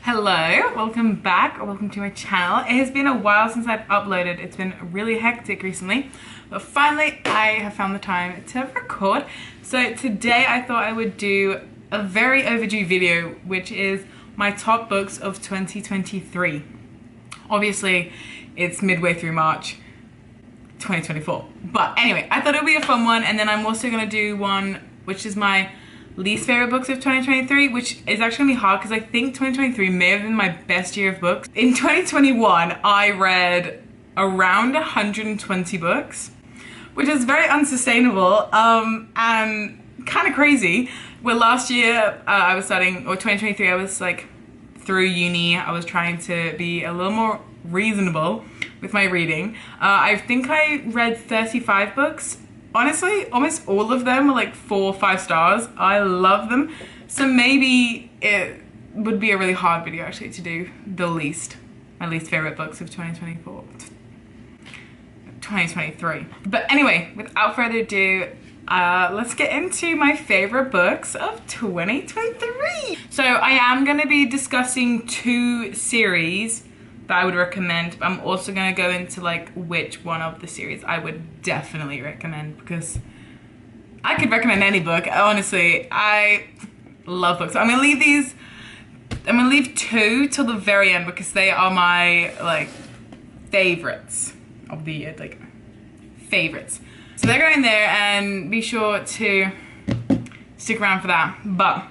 Hello, welcome back, or welcome to my channel. It has been a while since I've uploaded. It's been really hectic recently, but finally I have found the time to record. So today I thought I would do a very overdue video, which is my top books of 2023. Obviously, it's midway through March 2024. But anyway, I thought it would be a fun one, and then I'm also going to do one which is my least favorite books of 2023, which is actually gonna be hard because I think 2023 may have been my best year of books. In 2021, I read around 120 books, which is very unsustainable and kind of crazy. Where last year I was studying, or 2023, I was like through uni, I was trying to be a little more reasonable with my reading. I think I read 35 books. Honestly, almost all of them are like 4 or 5 stars. I love them. So maybe it would be a really hard video actually to do my least favorite books of 2023. But anyway, without further ado, let's get into my favorite books of 2023. So I am going to be discussing 2 series that I would recommend. I'm also going to go into like which one of the series I would definitely recommend, because I could recommend any book. Honestly, I love books. So I'm going to leave 2 till the very end because they are my like favorites of the year, like favorites. So they're going there, and be sure to stick around for that. But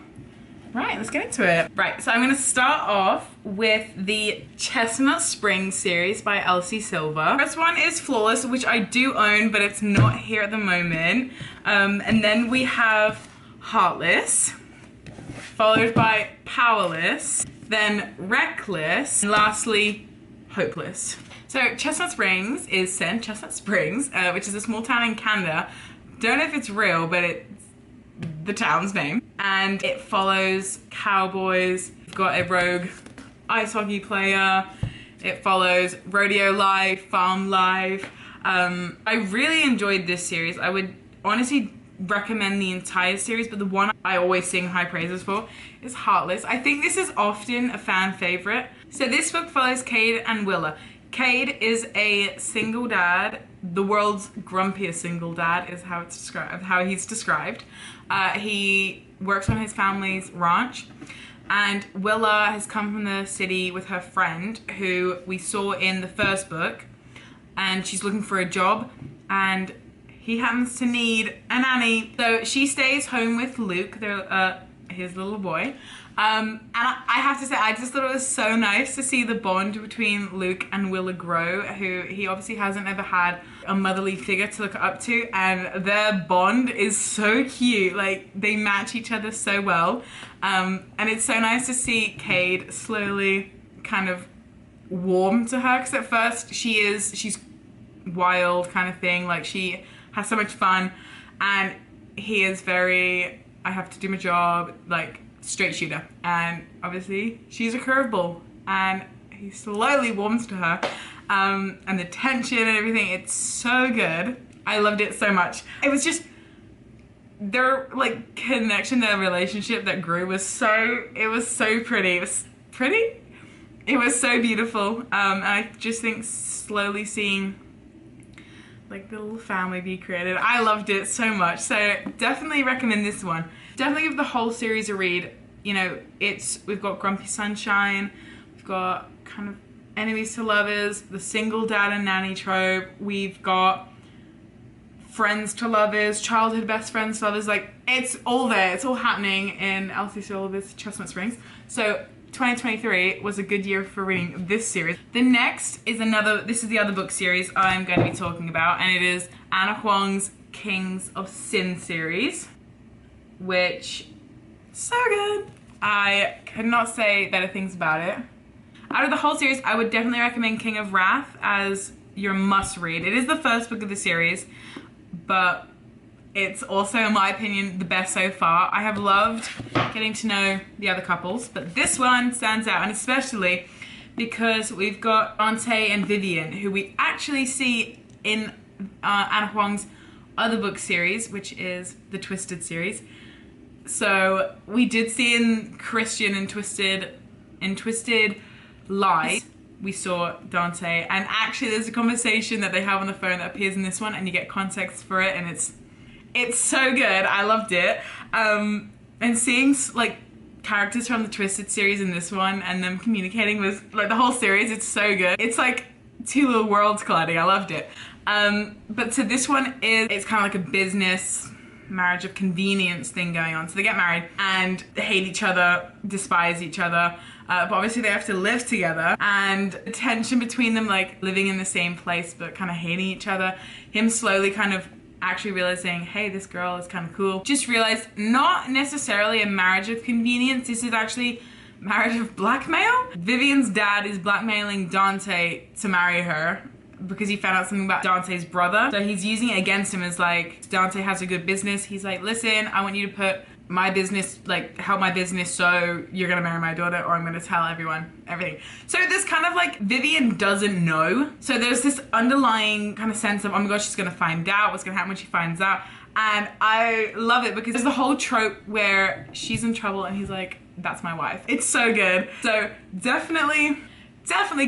right, let's get into it. Right, so I'm going to start off with the Chestnut Springs series by Elsie Silver. First one is Flawless, which I do own, but it's not here at the moment. And then we have Heartless, followed by Powerless, then Reckless, and lastly, Hopeless. So Chestnut Springs is set in Chestnut Springs, which is a small town in Canada. Don't know if it's real, but it's the town's name, and it follows cowboys. We've got a rogue ice hockey player. It follows rodeo life, farm life. I really enjoyed this series. I would honestly recommend the entire series, but the one I always sing high praises for is Heartless. I think this is often a fan favorite. So this book follows Cade and Willa. Cade is a single dad. The world's grumpiest single dad is how he's described. He works on his family's ranch, and Willa has come from the city with her friend, who we saw in the first book, and she's looking for a job, and he happens to need a nanny. So she stays home with Luke, his little boy. And I have to say, I just thought it was so nice to see the bond between Luke and Willa grow, who he obviously hasn't ever had a motherly figure to look up to, and their bond is so cute. Like, they match each other so well. And it's so nice to see Cade slowly kind of warm to her, because at first she's wild kind of thing. Like, she has so much fun, and he is very, I have to do my job, like, straight shooter. And obviously she's a curveball, and he slowly warms to her. And the tension and everything, it's so good. I loved it so much. It was just their like connection, their relationship that grew was so pretty. It was so beautiful. And I just think slowly seeing like the little family be created, I loved it so much. So definitely recommend this one. Definitely give the whole series a read. You know, we've got Grumpy Sunshine, we've got kind of enemies to lovers, the single dad and nanny trope, we've got friends to lovers, childhood best friends to lovers. Like, it's all there, it's all happening in Elsie Silver's Chestnut Springs. So 2023 was a good year for reading this series. The next is this is the other book series I'm going to be talking about, and it is Ana Huang's Kings of Sin series, which is so good. I could not say better things about it. Out of the whole series, I would definitely recommend King of Wrath as your must read. It is the first book of the series, but it's also, in my opinion, the best so far. I have loved getting to know the other couples, but this one stands out, and especially because we've got Ante and Vivian, who we actually see in Ana Huang's other book series, which is the Twisted series. So we did see in Christian and Twisted in Twisted Lies, we saw Dante, and actually there's a conversation that they have on the phone that appears in this one, and you get context for it, and it's so good. I loved it. And seeing like characters from the Twisted series in this one and them communicating with like the whole series, it's so good. It's like two little worlds colliding. I loved it. But so this one it's kind of like a business marriage of convenience thing going on. So they get married and they hate each other, despise each other. But obviously they have to live together, and the tension between them, like living in the same place but kind of hating each other. Him slowly kind of actually realizing, hey, this girl is kind of cool. Just realized not necessarily a marriage of convenience. This is actually marriage of blackmail. Vivian's dad is blackmailing Dante to marry her because he found out something about Dante's brother. So he's using it against him as like, Dante has a good business. He's like, listen, I want you to put my business, like help my business, so you're gonna marry my daughter or I'm gonna tell everyone everything. So this kind of like, Vivian doesn't know. So there's this underlying kind of sense of, oh my gosh, she's gonna find out, what's gonna happen when she finds out. And I love it because there's the whole trope where she's in trouble and he's like, that's my wife. It's so good. So definitely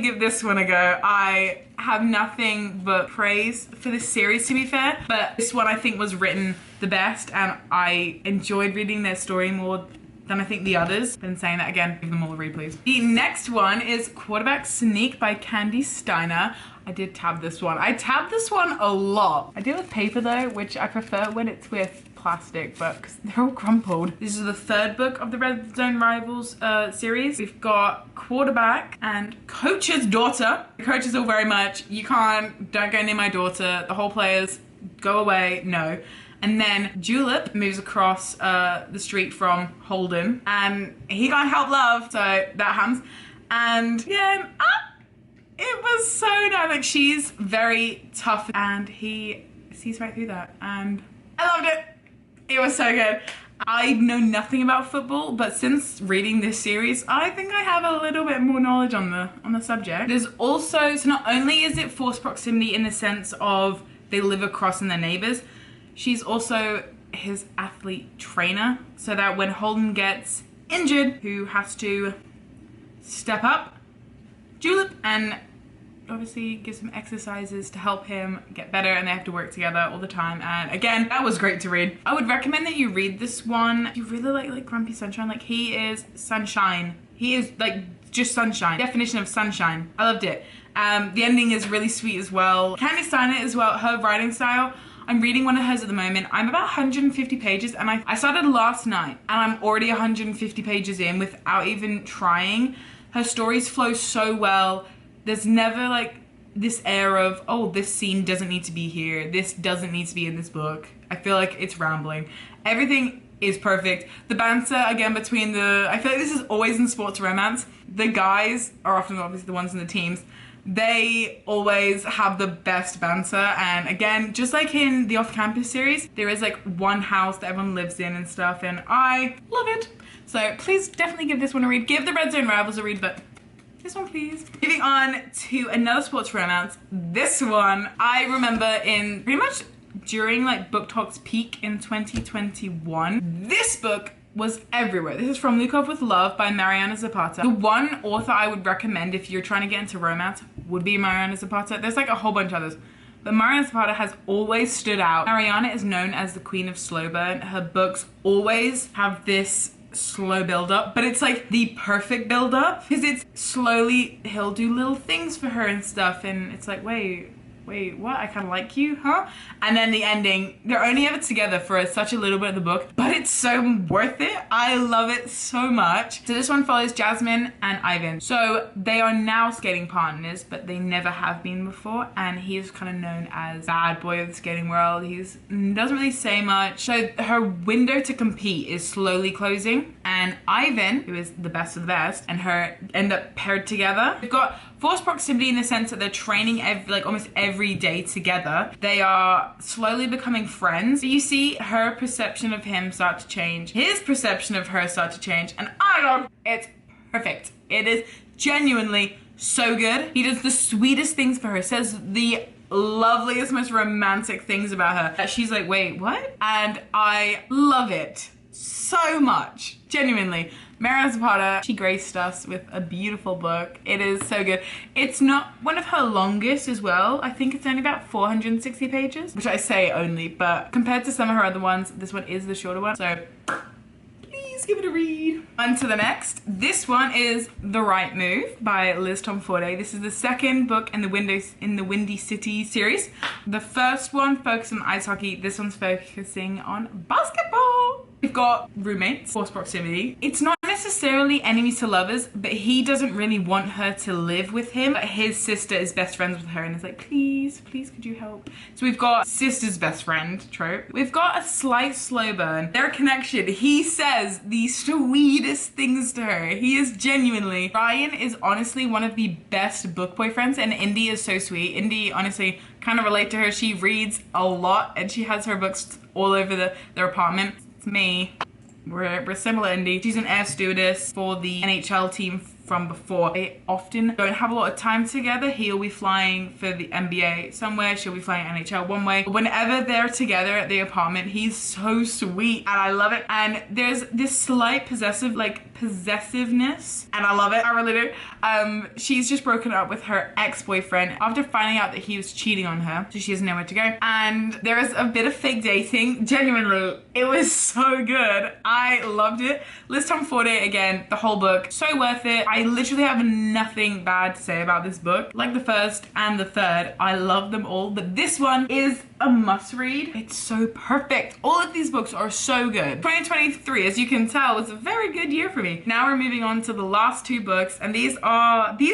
give this one a go. I have nothing but praise for this series, to be fair, but this one I think was written the best, and I enjoyed reading their story more than I think the others. Been saying that again, give them all a read, please. The next one is Quarterback Sneak by Kandi Steiner. I did tab this one. I tabbed this one a lot. I did it with paper though, which I prefer when it's with plastic, but because they're all crumpled. This is the third book of the Red Zone Rivals series. We've got Quarterback and Coach's Daughter. The coaches all very much, don't go near my daughter. The whole players, go away, no. And then Julep moves across the street from Holden, and he can't help love, so that happens. And yeah, it was so nice. Like, she's very tough, and he sees right through that, and I loved it. It was so good. I know nothing about football, but since reading this series, I think I have a little bit more knowledge on the subject. There's also, so not only is it forced proximity in the sense of they live across and they're neighbors, she's also his athlete trainer, so that when Holden gets injured, who has to step up, Julep, and obviously gives him exercises to help him get better, and they have to work together all the time. And again, that was great to read. I would recommend that you read this one. If you really like Grumpy Sunshine, like he is sunshine. He is like just sunshine. Definition of sunshine. I loved it. The ending is really sweet as well. Kandi Steiner as well, her writing style. I'm reading one of hers at the moment. I'm about 150 pages, and I started last night, and I'm already 150 pages in without even trying. Her stories flow so well. There's never like this air of, oh, this scene doesn't need to be here. This doesn't need to be in this book. I feel like it's rambling. Everything is perfect. The banter, again, between I feel like this is always in sports romance. The guys are often obviously the ones in the teams. They always have the best banter. And again, just like in the Off-Campus series, there is like one house that everyone lives in and stuff, and I love it. So please definitely give this one a read. Give the Red Zone Rivals a read, but this one, please. Moving on to another sports romance. This one, I remember in pretty much during like BookTok's peak in 2021. This book was everywhere. This is from Lukov with Love by Mariana Zapata. The one author I would recommend if you're trying to get into romance would be Mariana Zapata. There's like a whole bunch of others, but Mariana Zapata has always stood out. Mariana is known as the Queen of Slow Burn. Her books always have this slow build up, but it's like the perfect build up, because it's slowly, he'll do little things for her and stuff, and it's like, wait, what? I kind of like you, huh? And then the ending, they're only ever together for such a little bit of the book, but it's so worth it. I love it so much. So this one follows Jasmine and Ivan. So they are now skating partners, but they never have been before, and he is kind of known as bad boy of the skating world. He doesn't really say much. So her window to compete is slowly closing, and Ivan, who is the best of the best, and her end up paired together. They've got forced proximity in the sense that they're training almost every day together. They are slowly becoming friends. But you see her perception of him start to change, his perception of her start to change, and I love it's perfect. It is genuinely so good. He does the sweetest things for her, says the loveliest, most romantic things about her, that she's like, wait, what? And I love it so much, genuinely. Mariana Zapata, she graced us with a beautiful book. It is so good. It's not one of her longest as well. I think it's only about 460 pages, which I say only, but compared to some of her other ones, this one is the shorter one. So please give it a read. On to the next. This one is The Right Move by Liz Tomforde. This is the second book in the Windy City series. The first one focused on ice hockey. This one's focusing on basketball. We've got roommates, forced proximity. It's not necessarily enemies to lovers, but he doesn't really want her to live with him. But his sister is best friends with her and is like, please, please, could you help? So we've got sister's best friend trope. We've got a slight slow burn. Their connection, he says the sweetest things to her. He is genuinely, Ryan is honestly one of the best book boyfriends, and Indy is so sweet. Indy, honestly, kind of relate to her. She reads a lot and she has her books all over their apartment. It's me. We're similar, Indy. She's an air stewardess for the NHL team from before. They often don't have a lot of time together. He'll be flying for the NBA somewhere, she'll be flying NHL one way. Whenever they're together at the apartment, he's so sweet and I love it. And there's this slight possessiveness and I love it. I really do. She's just broken up with her ex-boyfriend after finding out that he was cheating on her, so she has nowhere to go. And there is a bit of fake dating. Genuinely, it was so good. I loved it. Liz Tomforde, again, the whole book, so worth it. I literally have nothing bad to say about this book. Like the first and the third, I love them all, but this one is a must read. It's so perfect. All of these books are so good. 2023, as you can tell, was a very good year for me. Now we're moving on to the last two books, and these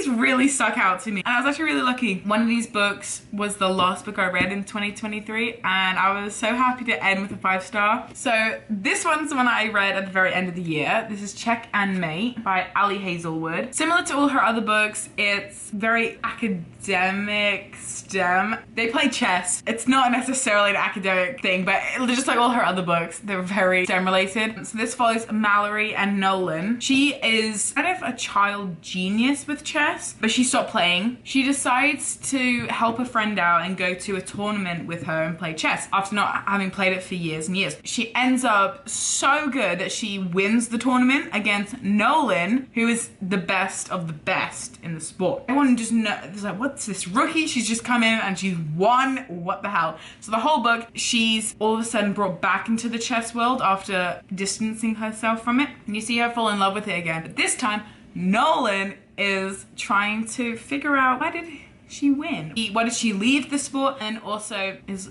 really stuck out to me. And I was actually really lucky. One of these books was the last book I read in 2023, and I was so happy to end with a 5-star. So this one's the one I read at the very end of the year. This is Check and Mate by Hazelwood. Similar to all her other books, it's very academic STEM. They play chess. It's not necessarily an academic thing, but just like all her other books, they're very STEM related. So this follows Mallory and Nolan. She is kind of a child genius with chess, but she stopped playing. She decides to help a friend out and go to a tournament with her and play chess after not having played it for years and years. She ends up so good that she wins the tournament against Nolan, who is the best of the best in the sport. Everyone just knows, like, what's this rookie? She's just come in and she's won. What the hell? So the whole book, she's all of a sudden brought back into the chess world after distancing herself from it. And you see her fall in love with it again. But this time, Nolan is trying to figure out, why did she win? Why did she leave the sport? And also is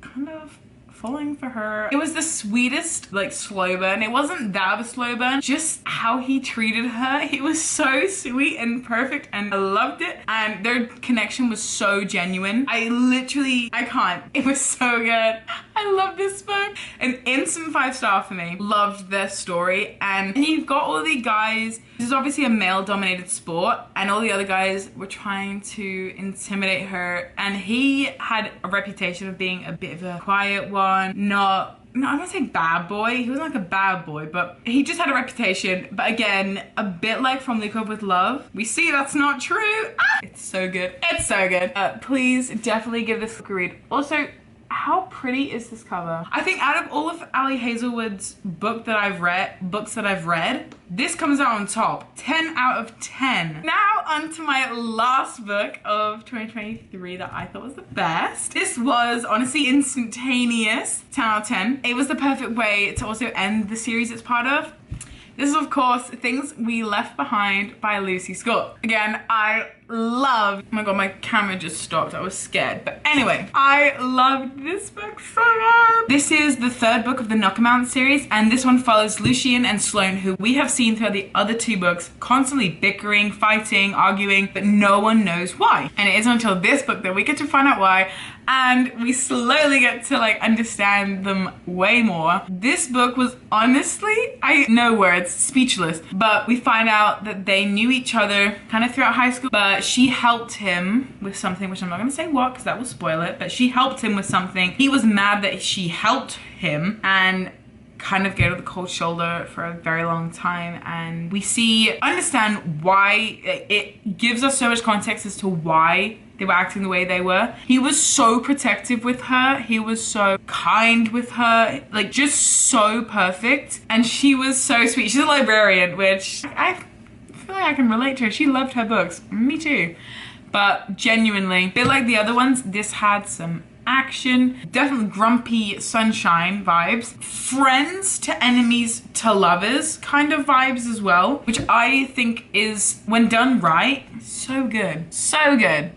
kind of falling for her. It was the sweetest, like, slow burn. It wasn't that of a slow burn, just how he treated her. It was so sweet and perfect and I loved it. And their connection was so genuine. I can't. It was so good. I love this book. An instant 5-star for me. Loved their story. And you've got all the guys. This is obviously a male-dominated sport, and all the other guys were trying to intimidate her. And he had a reputation of being a bit of a quiet one, no, I'm gonna say bad boy. He wasn't like a bad boy, but he just had a reputation. But again, a bit like from Lukov with Love, we see that's not true. It's so good. It's so good. Please definitely give this a read. Also, how pretty is this cover? I think out of all of Hazelwood's books that I've read, this comes out on top. 10 out of 10. Now onto my last book of 2023 that I thought was the best. This was honestly instantaneous. 10 out of 10. It was the perfect way to also end the series it's part of. This is, of course, Things We Left Behind by Lucy Scott. Again, I love, oh my god, my camera just stopped. I was scared. But anyway, I loved this book so much. This is the third book of the Knockamount series, and this one follows Lucien and Sloane, who we have seen throughout the other two books, constantly bickering, fighting, arguing, but no one knows why. And it isn't until this book that we get to find out why, and we slowly get to, like, understand them way more. This book was honestly, no words, speechless, but we find out that they knew each other kind of throughout high school, but she helped him with something, which I'm not gonna say what because that will spoil it, but she helped him with something. He was mad that she helped him, and kind of go to the cold shoulder for a very long time, and we understand why. It gives us so much context as to why they were acting the way they were. He was so protective with her. He was so kind with her, like just so perfect. And she was so sweet. She's a librarian, which I feel like I can relate to her. She loved her books. Me too. But genuinely, a bit like the other ones, this had some action, definitely grumpy sunshine vibes, friends to enemies to lovers kind of vibes as well, which I think is, when done right, so good. So good.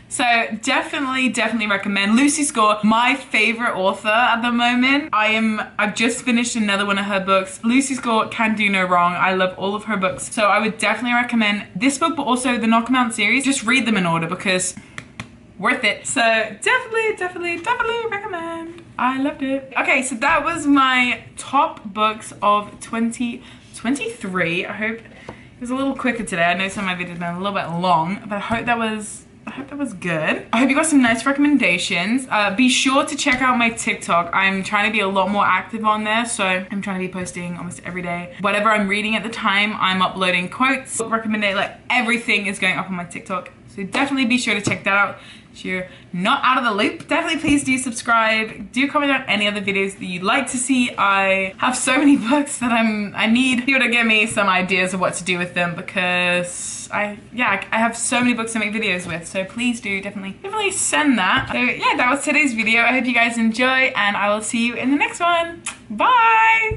So definitely recommend. Lucy Score, my favorite author at the moment. I've just finished another one of her books. Lucy Score can do no wrong. I love all of her books. So I would definitely recommend this book, but also the Knock 'Em Out series. Just read them in order because worth it. So definitely recommend. I loved it. Okay, so that was my top books of 2023. I hope it was a little quicker today. I know some of my videos have been a little bit long, but I hope that was good. I hope you got some nice recommendations. Be sure to check out my TikTok. I'm trying to be a lot more active on there, so I'm trying to be posting almost every day. Whatever I'm reading at the time, I'm uploading quotes, like everything is going up on my TikTok. So definitely be sure to check that out. If you're not out of the loop, definitely please do subscribe. Do comment on any other videos that you'd like to see. I have so many books that I need people to give me some ideas of what to do with them, because I have so many books to make videos with. So please do definitely send that. So yeah, that was today's video. I hope you guys enjoy, and I will see you in the next one. Bye.